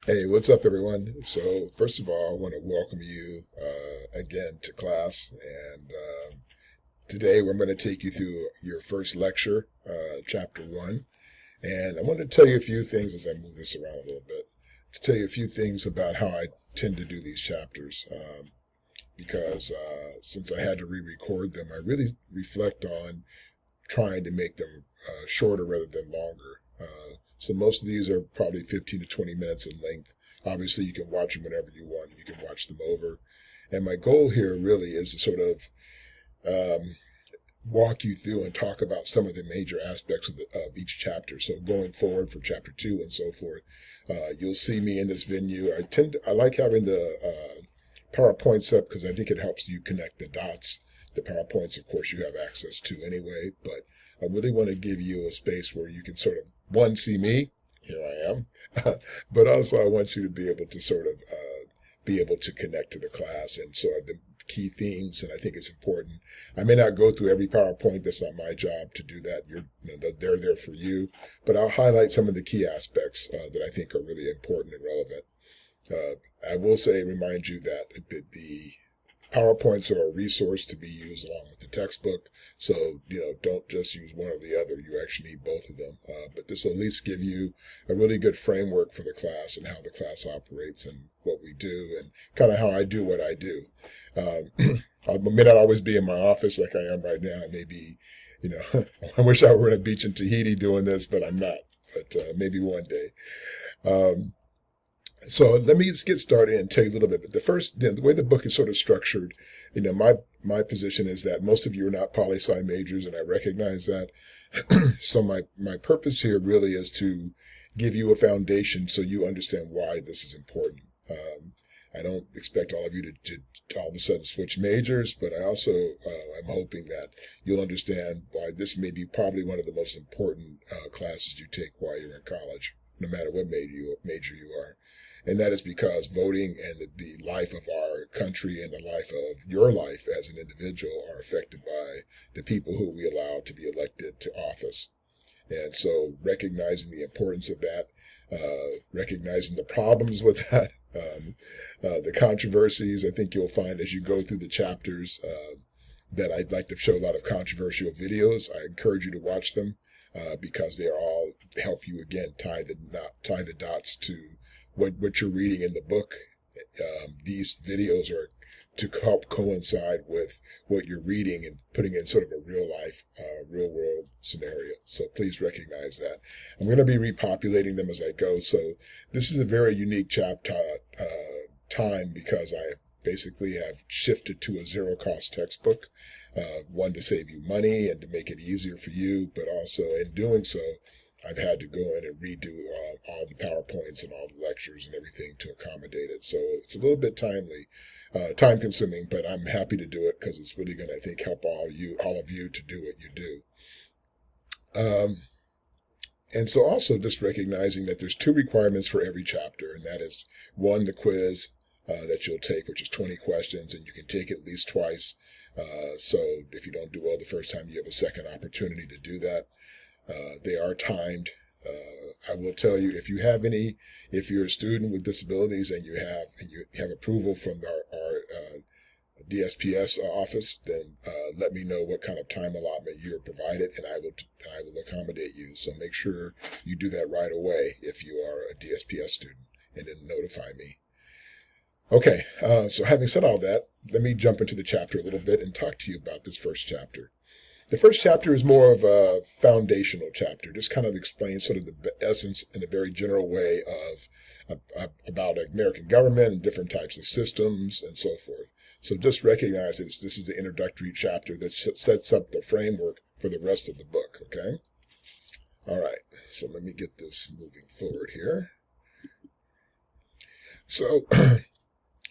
Hey, what's up, everyone? So, first of all, I want to welcome you again to class. And today we're going to take you through your first lecture, chapter one. And I want to tell you a few things as I move this around a little bit, to tell you a few things about how I tend to do these chapters. Because since I had to re record them, I really reflect on trying to make them shorter rather than longer. So most of these are probably 15 to 20 minutes in length. Obviously, you can watch them whenever you want. You can watch them over. And my goal here really is to sort of um, walk you through and talk about some of the major aspects of each chapter. So going forward for chapter two and so forth, you'll see me in this venue. I like having the PowerPoints up because I think it helps you connect the dots. The PowerPoints, of course, you have access to anyway, but I really want to give you a space where you can sort of, one, see me, here I am, but also I want you to be able to sort of be able to connect to the class and sort of the key themes, and I think it's important. I may not go through every PowerPoint. That's not my job to do that. They're there for you, but I'll highlight some of the key aspects that I think are really important and relevant. I will say, remind you that the PowerPoints are a resource to be used along with the textbook. So, don't just use one or the other. You actually need both of them. But this will at least give you a really good framework for the class and how the class operates and what we do and kind of how I do what I do. I may not always be in my office like I am right now. I may be, I wish I were in a beach in Tahiti doing this, but I'm not. But maybe one day. So let me just get started and tell you a little bit. But the way the book is sort of structured, my position is that most of you are not poli-sci majors, and I recognize that. So my purpose here really is to give you a foundation so you understand why this is important. I don't expect all of you to all of a sudden switch majors, but I also I'm hoping that you'll understand why this may be probably one of the most important classes you take while you're in college, no matter what major you are. And that is because voting and the life of our country and the life of your life as an individual are affected by the people who we allow to be elected to office. And so recognizing the importance of that, recognizing the problems with that, the controversies, I think you'll find as you go through the chapters that I'd like to show a lot of controversial videos. I encourage you to watch them because they all help you, again, tie the dots to what you're reading in the book. These videos are to help coincide with what you're reading and putting in sort of a real life, real world scenario. So please recognize that. I'm going to be repopulating them as I go. So this is a very unique time because I basically have shifted to a zero cost textbook, one to save you money and to make it easier for you, but also in doing so, I've had to go in and redo all the PowerPoints and all the lectures and everything to accommodate it. So it's a little bit time consuming, but I'm happy to do it because it's really going to, I think, help all of you to do what you do. And so also just recognizing that there's two requirements for every chapter, and that is one, the quiz that you'll take, which is 20 questions, and you can take it at least twice. So if you don't do well the first time, you have a second opportunity to do that. They are timed. I will tell you, if you're a student with disabilities and you have approval from our DSPS office, then let me know what kind of time allotment you're provided, and I will accommodate you. So make sure you do that right away if you are a DSPS student, and then notify me. Okay, so having said all that, let me jump into the chapter a little bit and talk to you about this first chapter. The first chapter is more of a foundational chapter, just kind of explains sort of the essence in a very general way about American government and different types of systems and so forth. So just recognize that this is the introductory chapter that sets up the framework for the rest of the book, okay? All right, so let me get this moving forward here. So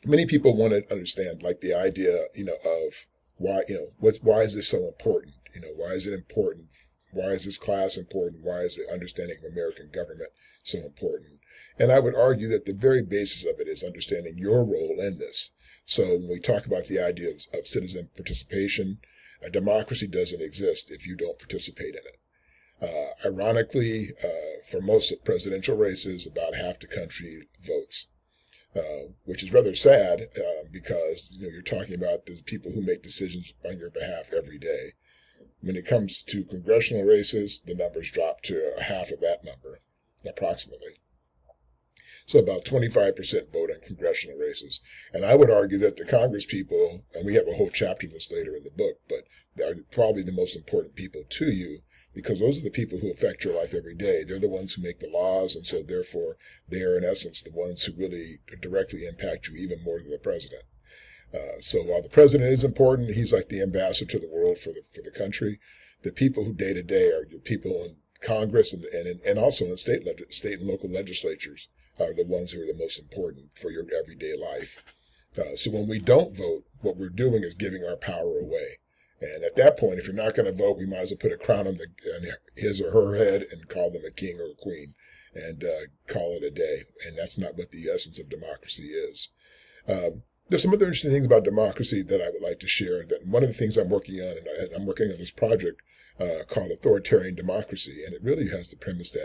many people want to understand, like, the idea, of why, why is this so important? Why is it important? Why is this class important? Why is the understanding of American government so important? And I would argue that the very basis of it is understanding your role in this. So when we talk about the idea of citizen participation, a democracy doesn't exist if you don't participate in it. Ironically, for most presidential races, about half the country votes, which is rather sad because you're talking about the people who make decisions on your behalf every day. When it comes to congressional races, the numbers drop to half of that number, approximately. So about 25% vote in congressional races. And I would argue that the Congress people, and we have a whole chapter on this later in the book, but they're probably the most important people to you because those are the people who affect your life every day. They're the ones who make the laws, and so therefore they are in essence the ones who really directly impact you even more than the president. So while the president is important, he's like the ambassador to the world for the country. The people who day to day are your people in Congress and also in state and local legislatures are the ones who are the most important for your everyday life. So when we don't vote, what we're doing is giving our power away. And at that point, if you're not going to vote, we might as well put a crown on his or her head and call them a king or a queen and call it a day. And that's not what the essence of democracy is. There's some other interesting things about democracy that I would like to share. That one of the things I'm working on, and I'm working on this project called Authoritarian Democracy, and it really has the premise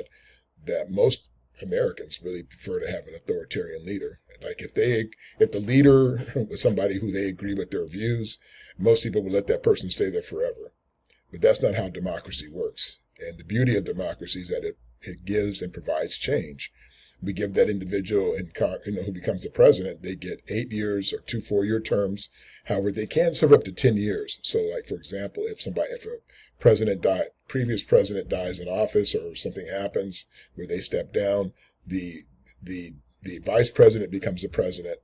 that most Americans really prefer to have an authoritarian leader. Like if the leader was somebody who they agree with their views, most people would let that person stay there forever. But that's not how democracy works. And the beauty of democracy is that it gives and provides change. We give that individual who becomes the president, they get 8 years or 2 4-year terms. However, they can serve up to 10 years. So like, for example, if a previous president dies in office or something happens where they step down, the vice president becomes the president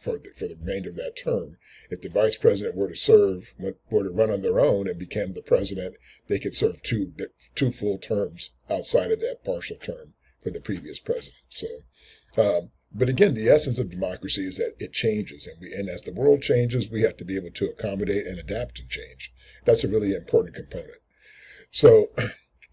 for the remainder of that term. If the vice president were to run on their own and became the president, they could serve two full terms outside of that partial term for the previous president. So, but again, the essence of democracy is that it changes, and as the world changes, we have to be able to accommodate and adapt to change. That's a really important component. So,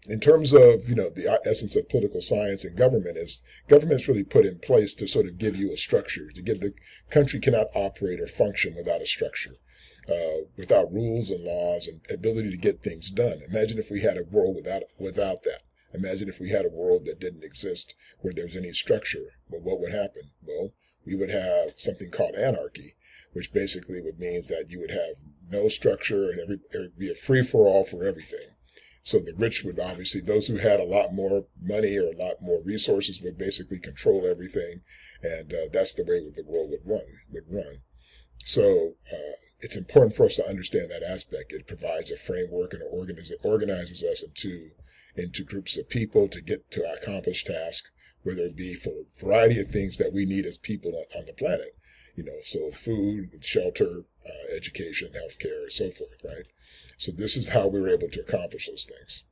in terms of the essence of political science and government's really put in place to sort of give you a structure. The country cannot operate or function without a structure, without rules and laws and ability to get things done. Imagine if we had a world without that. Imagine if we had a world that didn't exist where there's any structure. Well, what would happen? Well, we would have something called anarchy, which basically would mean that you would have no structure and it would be a free-for-all for everything. So the rich would obviously, those who had a lot more money or a lot more resources would basically control everything. And that's the way the world would run. So it's important for us to understand that aspect. It provides a framework and organizes us into groups of people to accomplish tasks, whether it be for a variety of things that we need as people on the planet. So food, shelter, education, healthcare, and so forth, right? So this is how we were able to accomplish those things.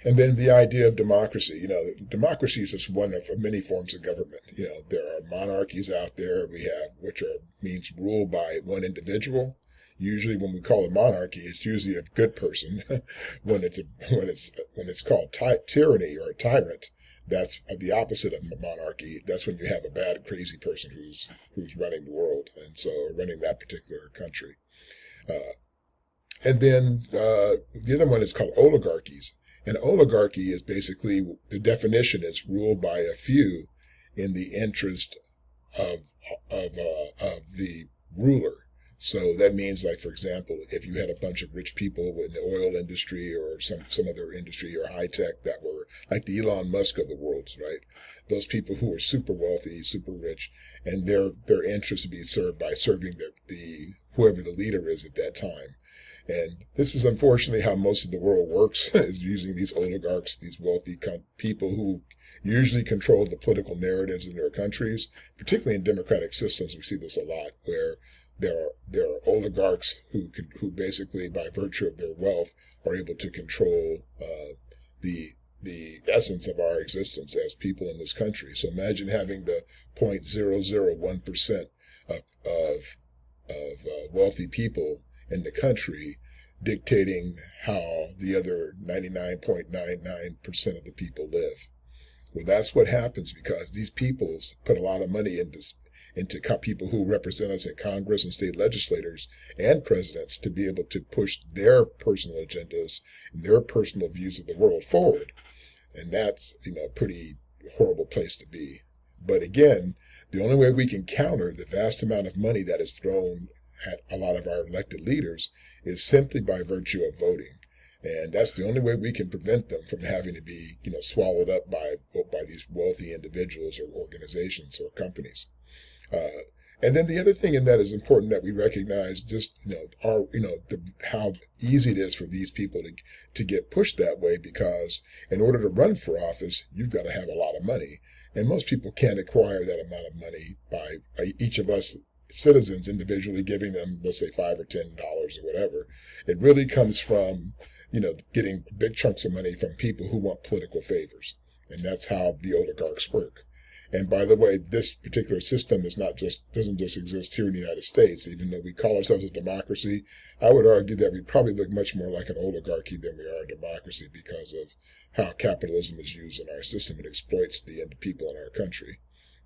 And then the idea of democracy. Democracy is just one of many forms of government. There are monarchies out there which means ruled by one individual. Usually, when we call it monarchy, it's usually a good person. when it's called tyranny or a tyrant, that's the opposite of monarchy. That's when you have a bad, crazy person who's running the world, and so running that particular country. And then the other one is called oligarchies. And oligarchy is basically, the definition is ruled by a few in the interest of the ruler. So that means, like, for example, if you had a bunch of rich people in the oil industry or some other industry or high tech that were like the Elon Musk of the world, right? Those people who are super wealthy, super rich, and their interests would be served by serving whoever the leader is at that time. And this is unfortunately how most of the world works, is using these oligarchs, these wealthy people who usually control the political narratives in their countries, particularly in democratic systems. We see this a lot, where there are oligarchs who basically, by virtue of their wealth, are able to control the essence of our existence as people in this country. So imagine having the 0.001% of wealthy people in the country dictating how the other 99.99% of the people live. Well, that's what happens because these people put a lot of money and to people who represent us in Congress and state legislators and presidents to be able to push their personal agendas and their personal views of the world forward. And that's, a pretty horrible place to be. But again, the only way we can counter the vast amount of money that is thrown at a lot of our elected leaders is simply by virtue of voting. And that's the only way we can prevent them from having to be, swallowed up by these wealthy individuals or organizations or companies. And then the other thing in that is important that we recognize just, how easy it is for these people to get pushed that way, because in order to run for office, you've got to have a lot of money. And most people can't acquire that amount of money by each of us citizens individually giving them, let's say, $5 or $10 or whatever. It really comes from, getting big chunks of money from people who want political favors. And that's how the oligarchs work. And by the way, this particular system doesn't just exist here in the United States. Even though we call ourselves a democracy, I would argue that we probably look much more like an oligarchy than we are a democracy because of how capitalism is used in our system. It exploits the people in our country.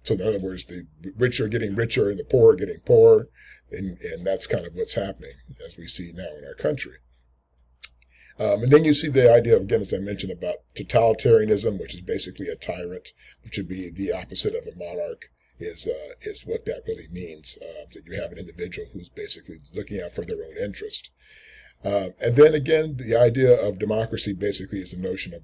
So in other words, the rich are getting richer and the poor are getting poorer. And that's kind of what's happening as we see now in our country. And then you see the idea of, again, as I mentioned, about totalitarianism, which is basically a tyrant, which would be the opposite of a monarch, is what that really means. That you have an individual who's basically looking out for their own interest. And then again, the idea of democracy basically is the notion of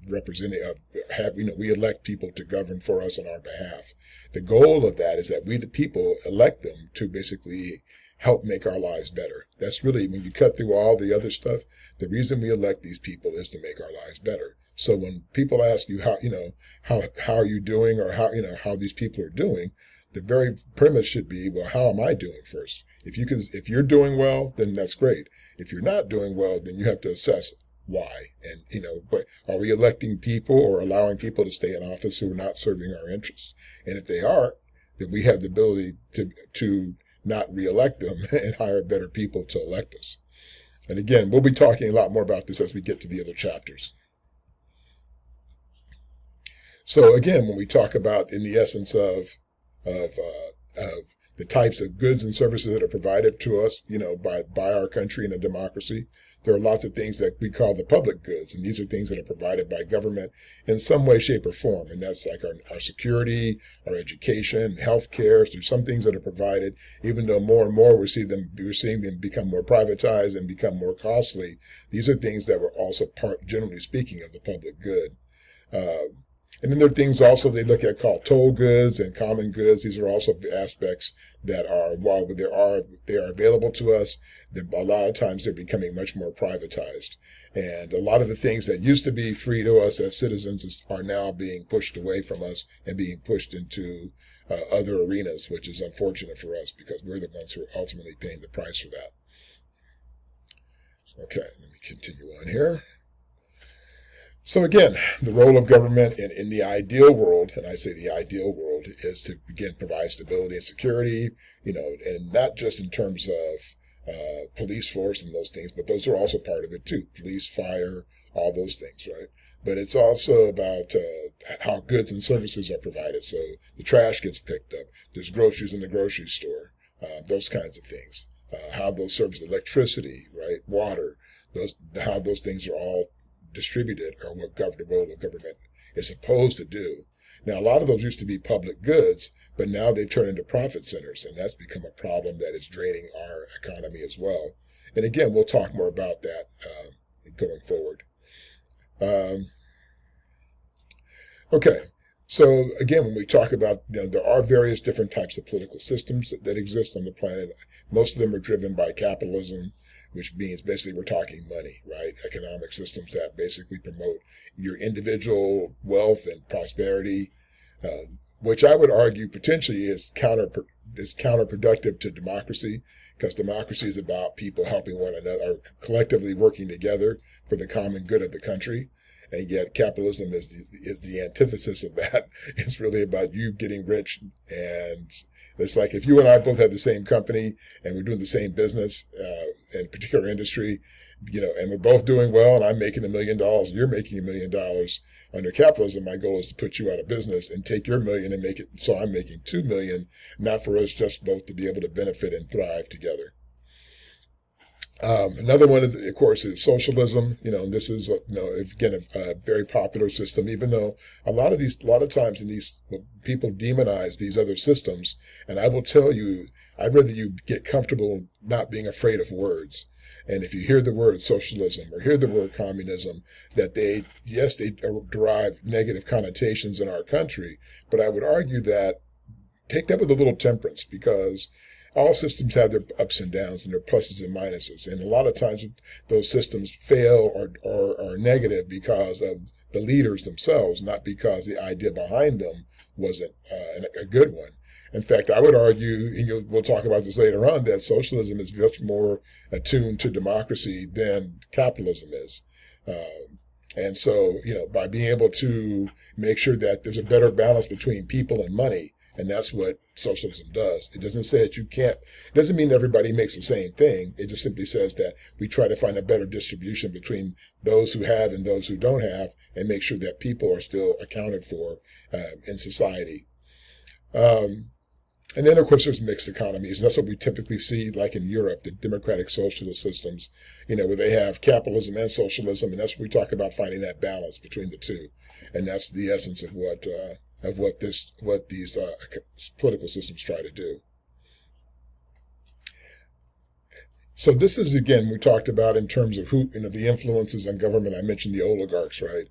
we elect people to govern for us on our behalf. The goal of that is that we, the people, elect them to basically help make our lives better. That's really, when you cut through all the other stuff, the reason we elect these people is to make our lives better. So when people ask you how are you doing, or how these people are doing, the very premise should be, well, how am I doing first? If you're doing well, then that's great. If you're not doing well, then you have to assess why. And, are we electing people or allowing people to stay in office who are not serving our interests? And if they are, then we have the ability to not reelect them and hire better people to elect us. And again, we'll be talking a lot more about this as we get to the other chapters. So again, when we talk about, in the essence of the types of goods and services that are provided to us, by our country in a democracy, there are lots of things that we call the public goods. And these are things that are provided by government in some way, shape, or form. And that's like our security, our education, healthcare. There's some things that are provided, even though more and more we're seeing them become more privatized and become more costly. These are things that were also part, generally speaking, of the public good. And then there are things also they look at called toll goods and common goods. These are also aspects that are, while they are available to us, a lot of times they're becoming much more privatized. And a lot of the things that used to be free to us as citizens are now being pushed away from us and being pushed into other arenas, which is unfortunate for us because we're the ones who are ultimately paying the price for that. Okay, let me continue on here. So again, the role of government in the ideal world, and I say the ideal world, is to, again, provide stability and security, and not just in terms of police force and those things, but those are also part of it too. Police, fire, all those things, right? But it's also about how goods and services are provided. So the trash gets picked up. There's groceries in the grocery store, those kinds of things. How those services, electricity, right, water, how those things are all distributed, or what the role of government is supposed to do. Now, a lot of those used to be public goods, but now they've turned into profit centers, and that's become a problem that is draining our economy as well. And again, we'll talk more about that going forward. Okay, so again, when we talk about, there are various different types of political systems that exist on the planet. Most of them are driven by capitalism, which means basically we're talking money, right? Economic systems that basically promote your individual wealth and prosperity, which I would argue potentially is counterproductive to democracy, because democracy is about people helping one another, or collectively working together for the common good of the country. And yet capitalism is the antithesis of that. It's really about you getting rich, and it's like if you and I both had the same company and we're doing the same business in a particular industry, and we're both doing well, and I'm making $1 million, and you're making $1 million. Under capitalism, my goal is to put you out of business and take your million and make it so I'm making 2 million, not for us just both to be able to benefit and thrive together. Another one, of course, is socialism. And this is, again, a very popular system, even though a lot of times in these, people demonize these other systems. And I will tell you, I'd rather you get comfortable not being afraid of words. And if you hear the word socialism or hear the word communism, that they derive negative connotations in our country. But I would argue that take that with a little temperance, because all systems have their ups and downs and their pluses and minuses. And a lot of times those systems fail or are negative because of the leaders themselves, not because the idea behind them wasn't a good one. In fact, I would argue, and we'll talk about this later on, that socialism is much more attuned to democracy than capitalism is. And so, by being able to make sure that there's a better balance between people and money, and that's what socialism does. It doesn't say that it doesn't mean everybody makes the same thing. It just simply says that we try to find a better distribution between those who have and those who don't have, and make sure that people are still accounted for in society. And then, of course, there's mixed economies. And that's what we typically see, like in Europe, the democratic socialist systems, where they have capitalism and socialism. And that's what we talk about, finding that balance between the two. And that's the essence of what these political systems try to do. So this is, again, we talked about in terms of who, the influences on government. I mentioned the oligarchs, right?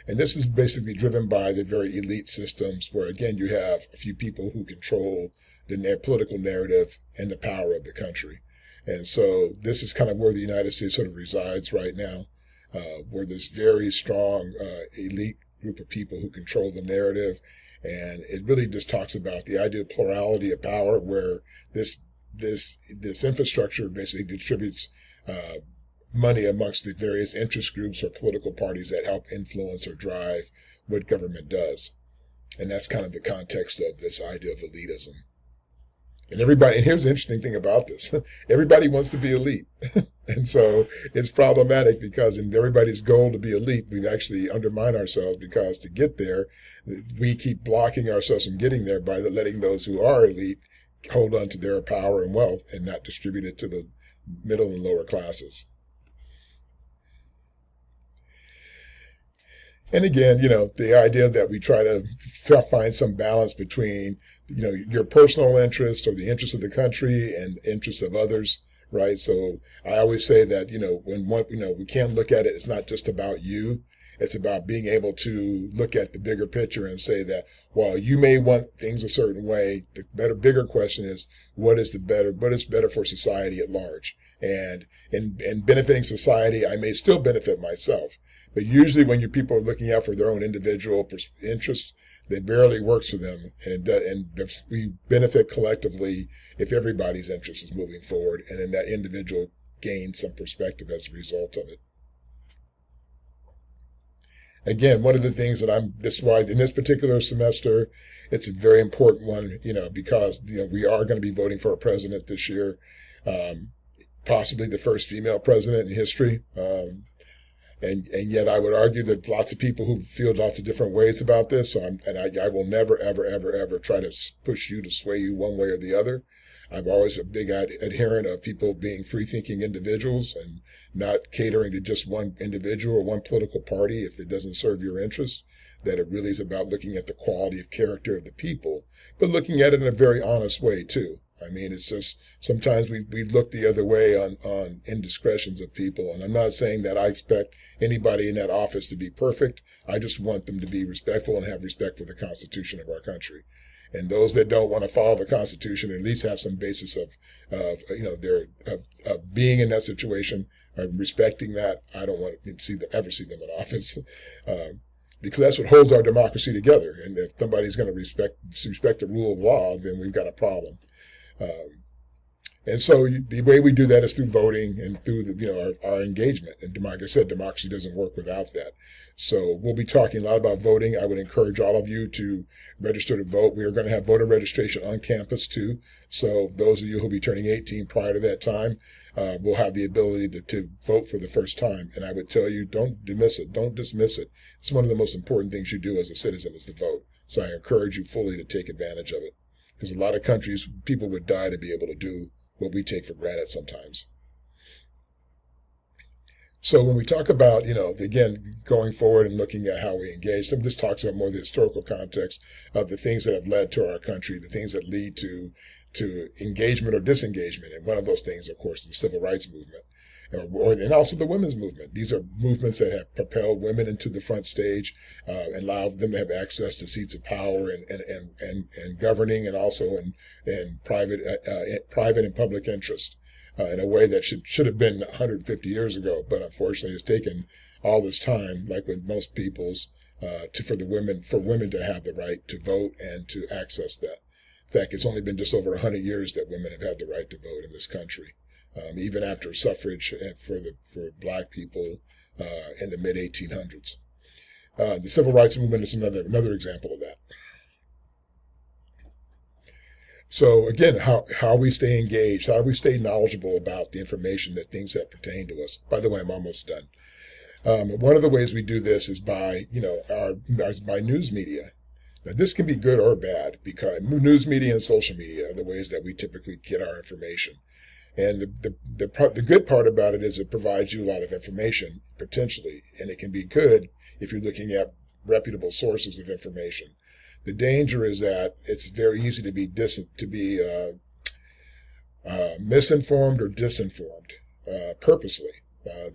And this is basically driven by the very elite systems where, again, you have a few people who control the political narrative and the power of the country. And so this is kind of where the United States sort of resides right now, where there's very strong elite group of people who control the narrative. And it really just talks about the idea of plurality of power, where this infrastructure basically distributes money amongst the various interest groups or political parties that help influence or drive what government does. And that's kind of the context of this idea of elitism. And here's the interesting thing about this. Everybody wants to be elite. And so it's problematic because in everybody's goal to be elite, we actually undermine ourselves, because to get there, we keep blocking ourselves from getting there by letting those who are elite hold on to their power and wealth and not distribute it to the middle and lower classes. And again, the idea that we try to find some balance between, your personal interest or the interest of the country and interests of others, right? So I always say that, we can't look at it, it's not just about you. It's about being able to look at the bigger picture and say that while you may want things a certain way, the bigger question is, what is better for society at large? And in benefiting society, I may still benefit myself. But usually when people are looking out for their own individual interest, that barely works for them. And we benefit collectively if everybody's interest is moving forward, and then that individual gains some perspective as a result of it. Again, one of the things that this is why in this particular semester, it's a very important one, because, we are going to be voting for a president this year, possibly the first female president in history. And yet I would argue that lots of people who feel lots of different ways about this. So I will never, ever, ever, ever try to push you to sway you one way or the other. I'm always a big adherent of people being free-thinking individuals and not catering to just one individual or one political party if it doesn't serve your interests, that it really is about looking at the quality of character of the people, but looking at it in a very honest way too. I mean, it's just sometimes we look the other way on indiscretions of people. And I'm not saying that I expect anybody in that office to be perfect. I just want them to be respectful and have respect for the Constitution of our country. And those that don't want to follow the Constitution at least have some basis of being in that situation and respecting that. I don't want to ever see them in office. Because that's what holds our democracy together. And if somebody's going to respect the rule of law, then we've got a problem. And so the way we do that is through voting and through our engagement. And like I said, democracy doesn't work without that. So we'll be talking a lot about voting. I would encourage all of you to register to vote. We are going to have voter registration on campus too. So those of you who'll be turning 18 prior to that time, will have the ability to vote for the first time. And I would tell you, don't dismiss it. Don't dismiss it. It's one of the most important things you do as a citizen is to vote. So I encourage you fully to take advantage of it. Because a lot of countries, people would die to be able to do what we take for granted sometimes. So when we talk about, again, going forward and looking at how we engage, some of this talks about more the historical context of the things that have led to our country, the things that lead to engagement or disengagement. And one of those things, of course, is the civil rights movement, and also the women's movement. These are movements that have propelled women into the front stage, and allowed them to have access to seats of power and governing, and also in private and public interest, in a way that should have been 150 years ago. But unfortunately, it's taken all this time, like with most peoples, for women to have the right to vote and to access that. In fact, it's only been just over 100 years that women have had the right to vote in this country. Even after suffrage for black people in the mid 1800s. The civil rights movement is another example of that. So again, how we stay engaged, how we stay knowledgeable about the information, things that pertain to us. By the way, I'm almost done. One of the ways we do this is by by news media. Now, this can be good or bad, because news media and social media are the ways that we typically get our information. And the good part about it is it provides you a lot of information, potentially, and it can be good if you're looking at reputable sources of information. The danger is that it's very easy to be misinformed or disinformed purposely.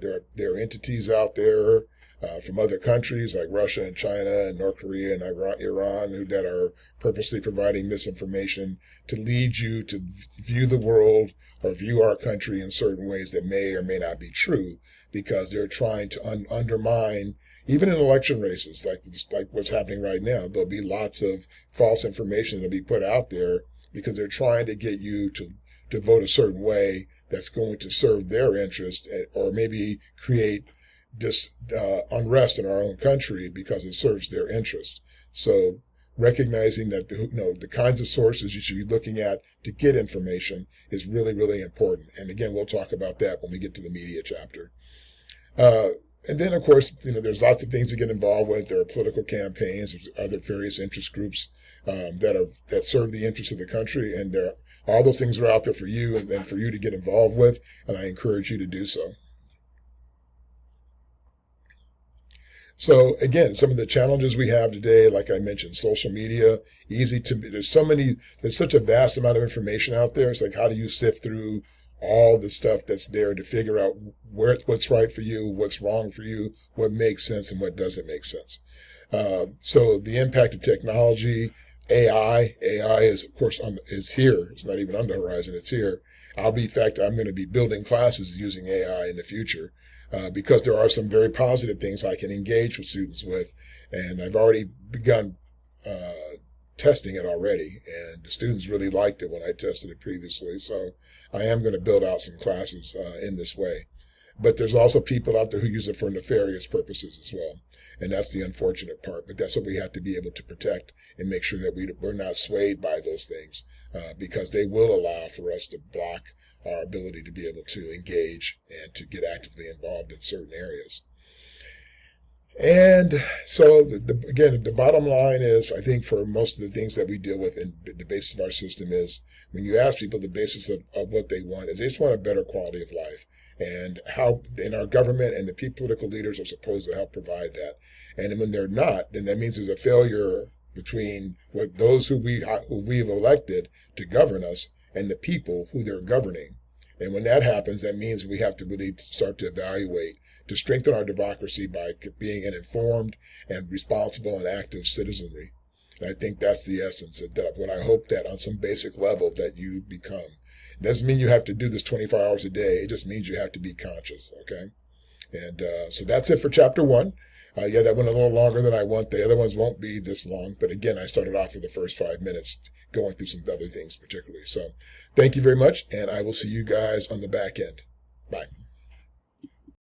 There are entities out there from other countries like Russia and China and North Korea and Iran that are purposely providing misinformation to lead you to view the world or view our country in certain ways that may or may not be true, because they're trying to undermine, even in election races like what's happening right now. There'll be lots of false information that'll be put out there because they're trying to get you to vote a certain way that's going to serve their interest, or maybe create unrest in our own country because it serves their interest. So recognizing that the kinds of sources you should be looking at to get information is really, really important. And again, we'll talk about that when we get to the media chapter. And then, of course, there's lots of things to get involved with. There are political campaigns, there's other various interest groups that serve the interests of the country, and all those things are out there for you and for you to get involved with, and I encourage you to do so. So again, some of the challenges we have today, like I mentioned, social media, there's such a vast amount of information out there. It's like, how do you sift through all the stuff that's there to figure out what's right for you, what's wrong for you, what makes sense and what doesn't make sense. So the impact of technology, AI is, of course, is here. It's not even on the horizon. It's here. I'm going to be building classes using AI in the future. Because there are some very positive things I can engage with students with, and I've already begun testing it already, and the students really liked it when I tested it previously. So I am going to build out some classes in this way. But there's also people out there who use it for nefarious purposes as well, and that's the unfortunate part. But that's what we have to be able to protect and make sure that we're not swayed by those things, because they will allow for us to block our ability to be able to engage and to get actively involved in certain areas. And so, again, the bottom line is, I think for most of the things that we deal with in the basis of our system is, when you ask people the basis of what they want, is they just want a better quality of life. And how in our government and the political leaders are supposed to help provide that. And when they're not, then that means there's a failure between those who we've elected to govern us and the people who they're governing. And when that happens, that means we have to really start to evaluate to strengthen our democracy by being an informed and responsible and active citizenry. And I think that's the essence of what I hope that on some basic level that you become. It doesn't mean you have to do this 24 hours a day. It just means you have to be conscious, okay? And so that's it for chapter 1. Yeah, that went a little longer than I want. The other ones won't be this long. But again, I started off with the first 5 minutes going through some other things particularly. So thank you very much. And I will see you guys on the back end. Bye.